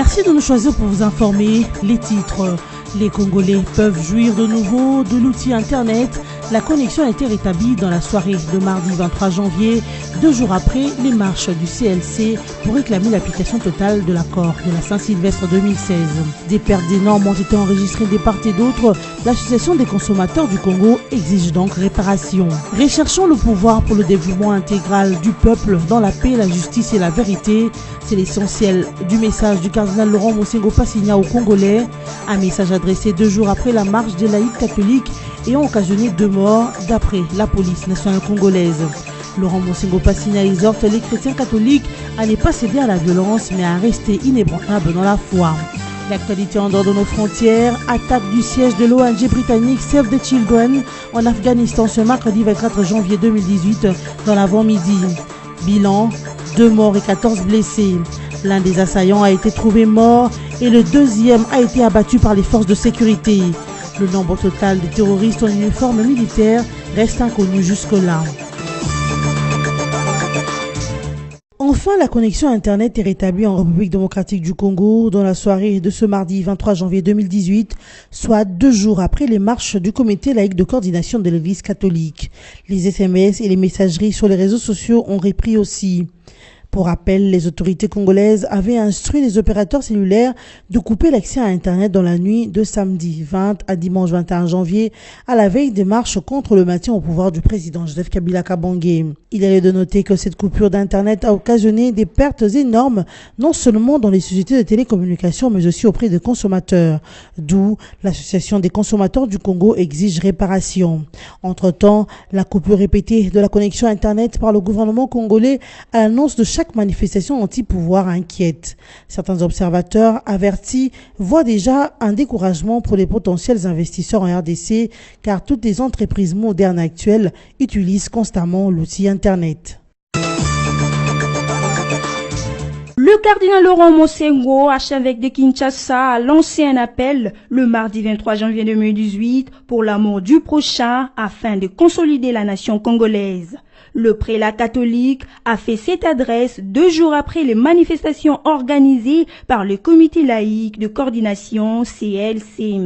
Merci de nous choisir pour vous informer. Les titres. Les Congolais peuvent jouir de nouveau de l'outil Internet. La connexion a été rétablie dans la soirée de mardi 23 janvier, 2 jours après les marches du CLC pour réclamer l'application totale de l'accord de la Saint-Sylvestre 2016. Des pertes énormes ont été enregistrées de part et d'autre. L'Association des consommateurs du Congo exige donc réparation. Recherchons le pouvoir pour le développement intégral du peuple dans la paix, la justice et la vérité. C'est l'essentiel du message du cardinal Laurent Mosengo Passigna aux Congolais. Un message adressé 2 jours après la marche des laïcs catholiques ayant occasionné 2 morts d'après la police nationale congolaise. Laurent Mosengo Passigna exhorte les chrétiens catholiques à ne pas céder à la violence mais à rester inébranlables dans la foi. L'actualité en dehors de nos frontières, attaque du siège de l'ONG britannique Save the Children en Afghanistan ce mercredi 24 janvier 2018 dans l'avant-midi. Bilan, 2 morts et 14 blessés. L'un des assaillants a été trouvé mort et le deuxième a été abattu par les forces de sécurité. Le nombre total de terroristes en uniforme militaire reste inconnu jusque-là. Enfin, la connexion Internet est rétablie en République démocratique du Congo dans la soirée de ce mardi 23 janvier 2018, soit 2 jours après les marches du comité laïque de coordination de l'Église catholique. Les SMS et les messageries sur les réseaux sociaux ont repris aussi. Pour rappel, les autorités congolaises avaient instruit les opérateurs cellulaires de couper l'accès à Internet dans la nuit de samedi 20 à dimanche 21 janvier, à la veille des marches contre le maintien au pouvoir du président Joseph Kabila Kabange. Il est lieu de noter que cette coupure d'Internet a occasionné des pertes énormes, non seulement dans les sociétés de télécommunications, mais aussi auprès des consommateurs. D'où l'Association des consommateurs du Congo exige réparation. Entre-temps, la coupure répétée de la connexion Internet par le gouvernement congolais à l'annonce de chaque manifestation anti-pouvoir inquiète. Certains observateurs avertis voient déjà un découragement pour les potentiels investisseurs en RDC car toutes les entreprises modernes actuelles utilisent constamment l'outil Internet. Le cardinal Laurent Mosengo, archevêque de Kinshasa, a lancé un appel le mardi 23 janvier 2018 pour l'amour du prochain afin de consolider la nation congolaise. Le prélat catholique a fait cette adresse 2 jours après les manifestations organisées par le comité laïque de coordination CLC.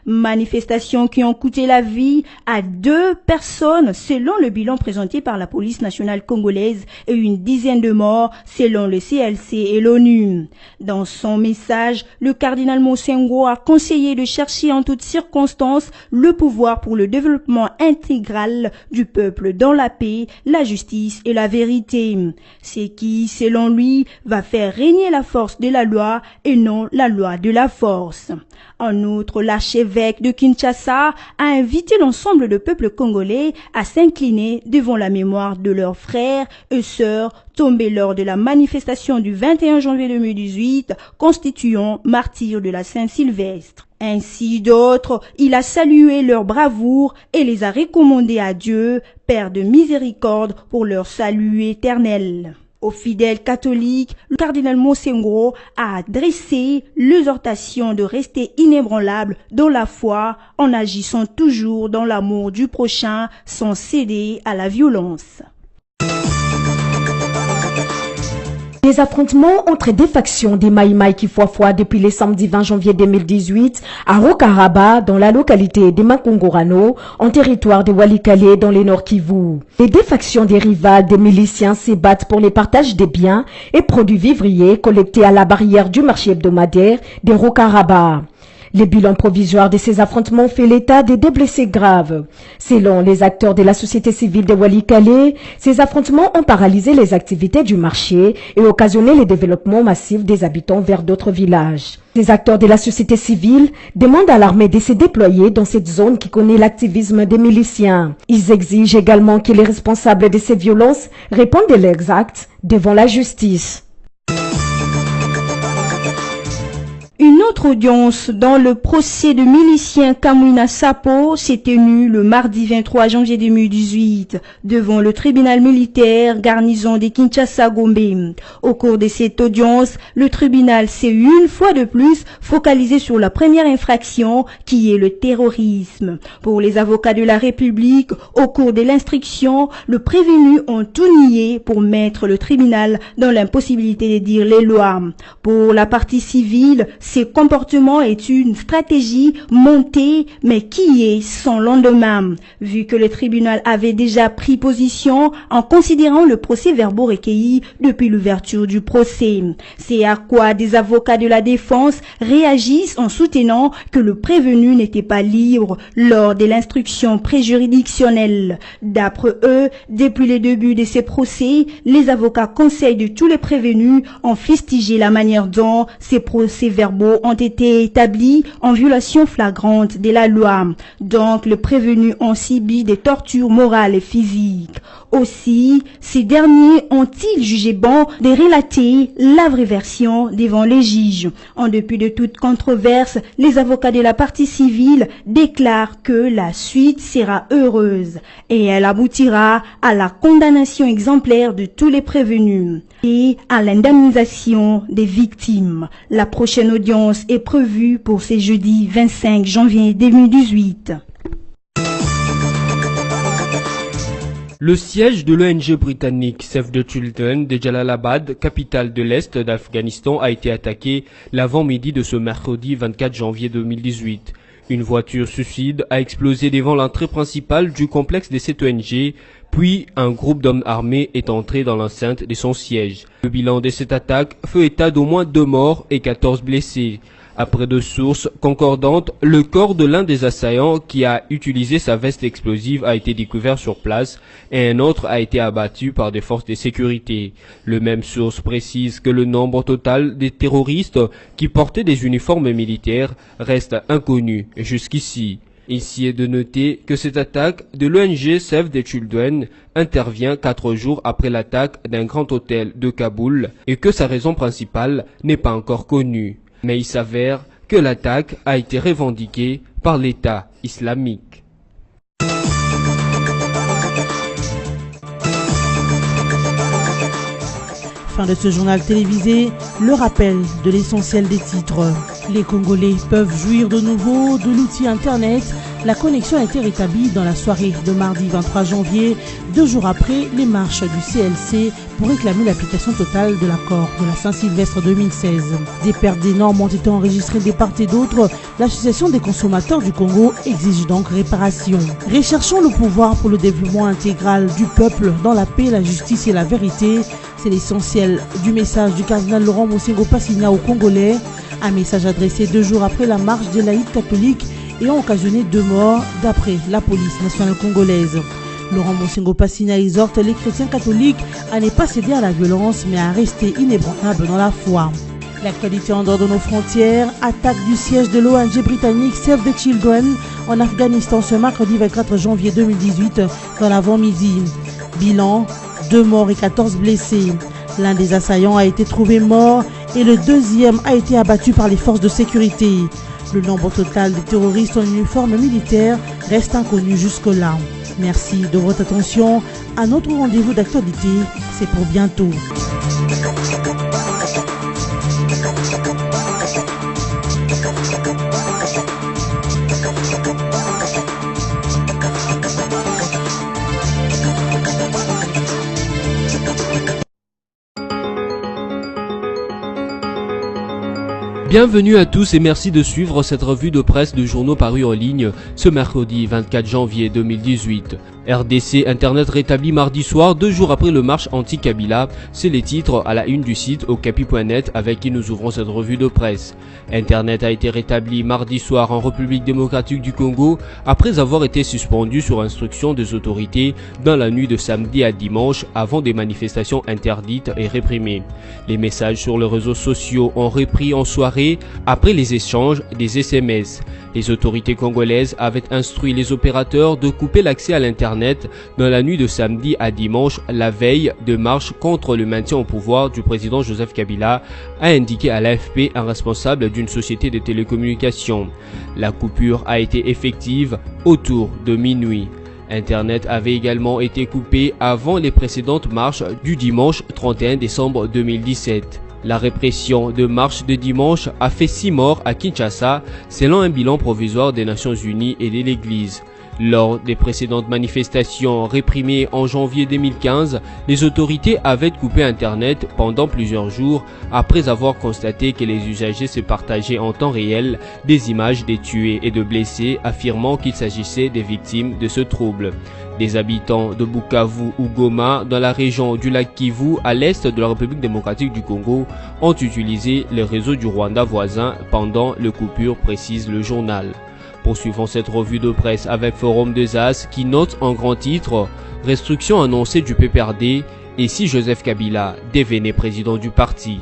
Manifestations qui ont coûté la vie à 2 personnes selon le bilan présenté par la police nationale congolaise et une dizaine de morts selon le CLC et l'ONU. Dans son message, le cardinal Mosengo a conseillé de chercher en toutes circonstances le pouvoir pour le développement intégral du peuple dans la paix, la justice et la vérité. Ce qui, selon lui, va faire régner la force de la loi et non la loi de la force. En outre, l'archevêque de Kinshasa a invité l'ensemble du peuple congolais à s'incliner devant la mémoire de leurs frères et sœurs tombés lors de la manifestation du 21 janvier 2018, constituant martyrs de la Saint-Sylvestre. Ainsi d'autres, il a salué leur bravoure et les a recommandés à Dieu, Père de miséricorde, pour leur salut éternel. Aux fidèles catholiques, le cardinal Mosengo a adressé l'exhortation de rester inébranlables dans la foi en agissant toujours dans l'amour du prochain sans céder à la violence. Des affrontements entre des factions des Maïmaï qui foifoient depuis le samedi 20 janvier 2018 à Rokaraba dans la localité de Makongorano en territoire de Walikale dans les Nord Kivu. Les deux factions des rivales des miliciens se battent pour le partage des biens et produits vivriers collectés à la barrière du marché hebdomadaire de Rokaraba. Le bilan provisoire de ces affrontements fait l'état de 2 blessés graves. Selon les acteurs de la société civile de Walikale, ces affrontements ont paralysé les activités du marché et occasionné le développement massif des habitants vers d'autres villages. Les acteurs de la société civile demandent à l'armée de se déployer dans cette zone qui connaît l'activisme des miliciens. Ils exigent également que les responsables de ces violences répondent de leurs actes devant la justice. Une autre audience dans le procès de milicien Kamwina Sapo s'est tenue le mardi 23 janvier 2018 devant le tribunal militaire garnison de Kinshasa-Gombe. Au cours de cette audience, le tribunal s'est une fois de plus focalisé sur la première infraction qui est le terrorisme. Pour les avocats de la République, au cours de l'instruction, le prévenu ont tout nié pour mettre le tribunal dans l'impossibilité de dire les lois. Pour la partie civile, ces comportements est une stratégie montée, mais qui est son lendemain, vu que le tribunal avait déjà pris position en considérant le procès-verbaux recueillis depuis l'ouverture du procès. C'est à quoi des avocats de la défense réagissent en soutenant que le prévenu n'était pas libre lors de l'instruction préjuridictionnelle. D'après eux, depuis le début de ces procès, les avocats conseillent de tous les prévenus ont fustigé la manière dont ces procès-verbaux ont été établis en violation flagrante de la loi. Donc, les prévenus ont subi des tortures morales et physiques. Aussi, ces derniers ont-ils jugé bon de relater la vraie version devant les juges. En dépit de toute controverse, les avocats de la partie civile déclarent que la suite sera heureuse et elle aboutira à la condamnation exemplaire de tous les prévenus et à l'indemnisation des victimes. La prochaine audience est prévue pour ce jeudi 25 janvier 2018. Le siège de l'ONG britannique Save the Children de Jalalabad, capitale de l'Est d'Afghanistan, a été attaqué l'avant-midi de ce mercredi 24 janvier 2018. Une voiture suicide a explosé devant l'entrée principale du complexe de cette ONG, puis un groupe d'hommes armés est entré dans l'enceinte de son siège. Le bilan de cette attaque fait état d'au moins 2 morts et 14 blessés. Après 2 sources concordantes, le corps de l'un des assaillants qui a utilisé sa veste explosive a été découvert sur place et un autre a été abattu par des forces de sécurité. Le même source précise que le nombre total des terroristes qui portaient des uniformes militaires reste inconnu jusqu'ici. Ici est de noter que cette attaque de l'ONG Save the Children intervient 4 jours après l'attaque d'un grand hôtel de Kaboul et que sa raison principale n'est pas encore connue. Mais il s'avère que l'attaque a été revendiquée par l'État islamique. Fin de ce journal télévisé, le rappel de l'essentiel des titres. Les Congolais peuvent jouir de nouveau de l'outil Internet. La connexion a été rétablie dans la soirée de mardi 23 janvier, 2 jours après les marches du CLC pour réclamer l'application totale de l'accord de la Saint-Sylvestre 2016. Des pertes énormes ont été enregistrées de part et d'autre. L'Association des consommateurs du Congo exige donc réparation. Recherchons le pouvoir pour le développement intégral du peuple dans la paix, la justice et la vérité. C'est l'essentiel du message du cardinal Laurent Mosengo Passina aux Congolais. Un message adressé 2 jours après la marche des laïcs catholiques et ont occasionné 2 morts d'après la police nationale congolaise. Laurent Mosengo Passina exhorte les chrétiens catholiques à ne pas céder à la violence mais à rester inébranlables dans la foi. L'actualité en dehors de nos frontières, attaque du siège de l'ONG britannique Save the Children en Afghanistan ce mercredi 24 janvier 2018 dans l'avant-midi. Bilan, 2 morts et 14 blessés. L'un des assaillants a été trouvé mort et le deuxième a été abattu par les forces de sécurité. Le nombre total de terroristes en uniforme militaire reste inconnu jusque-là. Merci de votre attention. À notre rendez-vous d'actualité, c'est pour bientôt. Bienvenue à tous et merci de suivre cette revue de presse de journaux parus en ligne ce mercredi 24 janvier 2018. RDC Internet rétabli mardi soir, 2 jours après le marche anti-Kabila. C'est les titres à la une du site okapi.net avec qui nous ouvrons cette revue de presse. Internet a été rétabli mardi soir en République démocratique du Congo après avoir été suspendu sur instruction des autorités dans la nuit de samedi à dimanche avant des manifestations interdites et réprimées. Les messages sur les réseaux sociaux ont repris en soirée après les échanges des SMS. Les autorités congolaises avaient instruit les opérateurs de couper l'accès à l'Internet Internet dans la nuit de samedi à dimanche, la veille de marche contre le maintien au pouvoir du président Joseph Kabila, a indiqué à l'AFP un responsable d'une société de télécommunications. La coupure a été effective autour de minuit. Internet avait également été coupé avant les précédentes marches du dimanche 31 décembre 2017. La répression de marche de dimanche a fait 6 morts à Kinshasa, selon un bilan provisoire des Nations Unies et de l'Église. Lors des précédentes manifestations réprimées en janvier 2015, les autorités avaient coupé Internet pendant plusieurs jours après avoir constaté que les usagers se partageaient en temps réel des images des tués et de blessés, affirmant qu'il s'agissait des victimes de ce trouble. Des habitants de Bukavu ou Goma, dans la région du lac Kivu, à l'est de la République démocratique du Congo, ont utilisé les réseaux du Rwanda voisin pendant les coupures, précise le journal. Poursuivons cette revue de presse avec Forum des As qui note en grand titre « Restriction annoncée du PPRD et si Joseph Kabila devenait président du parti ».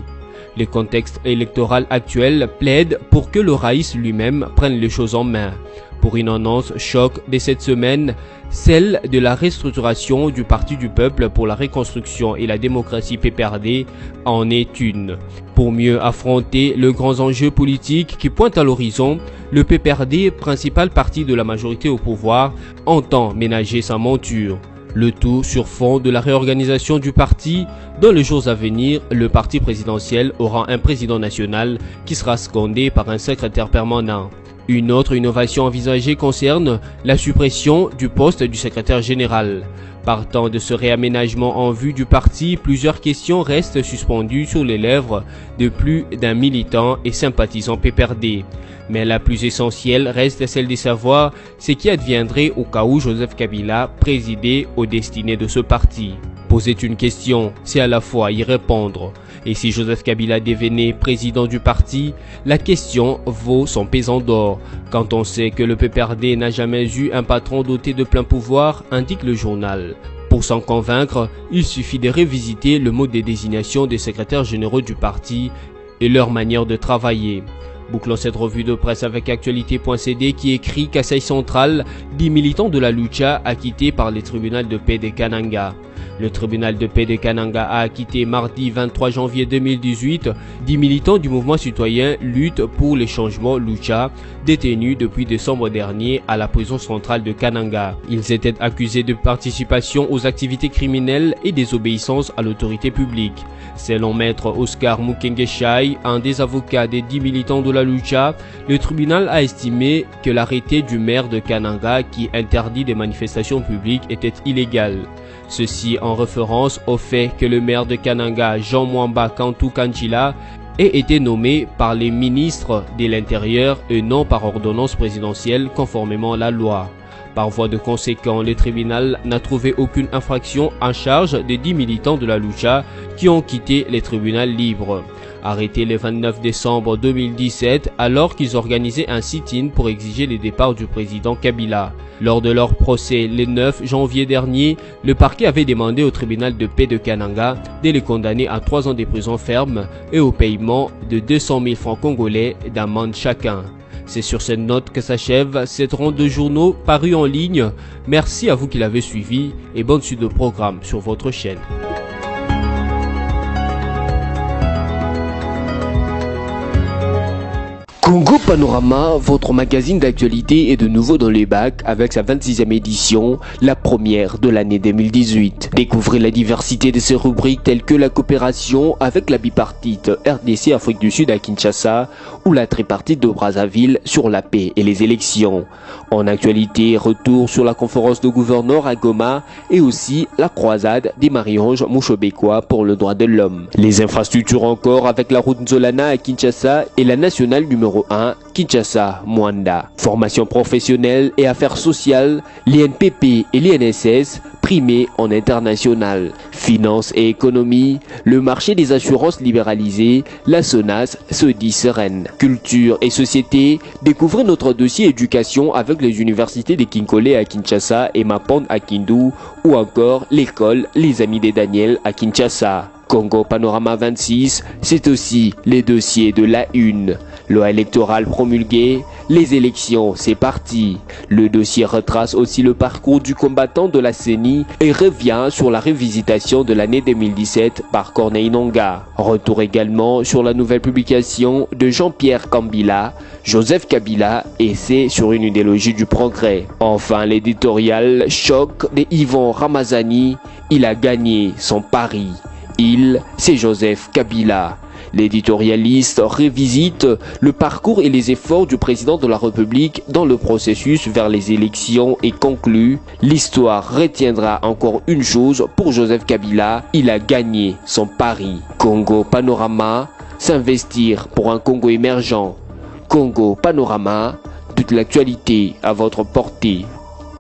Le contexte électoral actuel plaide pour que le Raïs lui-même prenne les choses en main. Pour une annonce choc de cette semaine, celle de la restructuration du Parti du Peuple pour la Reconstruction et la Démocratie PPRD en est une. Pour mieux affronter le grand enjeu politique qui pointe à l'horizon, le PPRD, principal parti de la majorité au pouvoir, entend ménager sa monture. Le tout sur fond de la réorganisation du parti. Dans les jours à venir, le parti présidentiel aura un président national qui sera secondé par un secrétaire permanent. Une autre innovation envisagée concerne la suppression du poste du secrétaire général. Partant de ce réaménagement en vue du parti, plusieurs questions restent suspendues sur les lèvres de plus d'un militant et sympathisant PPRD. Mais la plus essentielle reste celle de savoir ce qui adviendrait au cas où Joseph Kabila présidait aux destinées de ce parti. Poser une question, c'est à la fois y répondre. Et si Joseph Kabila devenait président du parti, la question vaut son pesant d'or. Quand on sait que le PPRD n'a jamais eu un patron doté de plein pouvoir, indique le journal. Pour s'en convaincre, il suffit de révisiter le mode de désignation des secrétaires généraux du parti et leur manière de travailler. Bouclons cette revue de presse avec Actualité.cd qui écrit Kasaï Central, 10 militants de la Lucha acquittés par le tribunal de paix de Kananga. Le tribunal de paix de Kananga a acquitté mardi 23 janvier 2018 10 militants du mouvement citoyen Lutte pour les changements Lucha, détenus depuis décembre dernier à la prison centrale de Kananga. Ils étaient accusés de participation aux activités criminelles et désobéissance à l'autorité publique. Selon maître Oscar Mukengeshaï, un des avocats des 10 militants de la Lucha, le tribunal a estimé que l'arrêté du maire de Kananga qui interdit des manifestations publiques était illégal. Ceci en référence au fait que le maire de Kananga, Jean Mwamba Kantou Kanjila, ait été nommé par les ministres de l'Intérieur et non par ordonnance présidentielle conformément à la loi. Par voie de conséquent, le tribunal n'a trouvé aucune infraction en charge des 10 militants de la Lucha qui ont quitté les tribunaux libres. Arrêtés le 29 décembre 2017 alors qu'ils organisaient un sit-in pour exiger le départ du président Kabila. Lors de leur procès le 9 janvier dernier, le parquet avait demandé au tribunal de paix de Kananga de les condamner à 3 ans de prison ferme et au paiement de 200 000 francs congolais d'amende chacun. C'est sur cette note que s'achève cette ronde de journaux parus en ligne. Merci à vous qui l'avez suivi et bonne suite de programme sur votre chaîne. Congo Panorama, votre magazine d'actualité est de nouveau dans les bacs avec sa 26e édition, la première de l'année 2018. Découvrez la diversité de ses rubriques telles que la coopération avec la bipartite RDC Afrique du Sud à Kinshasa ou la tripartite de Brazzaville sur la paix et les élections. En actualité, retour sur la conférence de gouverneurs à Goma et aussi la croisade des Marie-Ange Mouchobécois pour le droit de l'homme. Les infrastructures encore avec la route Nzolana à Kinshasa et la nationale numéro 1, Kinshasa-Mwanda. Formation professionnelle et affaires sociales, l'INPP et l'INSS primés en international. Finances et économie, le marché des assurances libéralisé, la SONAS se dit sereine. Culture et société, découvrez notre dossier éducation avec les universités de Kinkole à Kinshasa et Mapond à Kindu ou encore l'école Les Amis des Daniel à Kinshasa. Congo Panorama 26, c'est aussi les dossiers de la une. Loi électorale promulguée, les élections, c'est parti. Le dossier retrace aussi le parcours du combattant de la CENI et revient sur la révisitation de l'année 2017 par Corneille Nangaa. Retour également sur la nouvelle publication de Jean-Pierre Kambila, Joseph Kabila, essai sur une idéologie du progrès. Enfin, l'éditorial choc de Yvon Ramazani, il a gagné son pari. Il, c'est Joseph Kabila. L'éditorialiste revisite le parcours et les efforts du président de la République dans le processus vers les élections et conclut « L'histoire retiendra encore une chose pour Joseph Kabila, il a gagné son pari. » Congo Panorama, s'investir pour un Congo émergent. Congo Panorama, toute l'actualité à votre portée.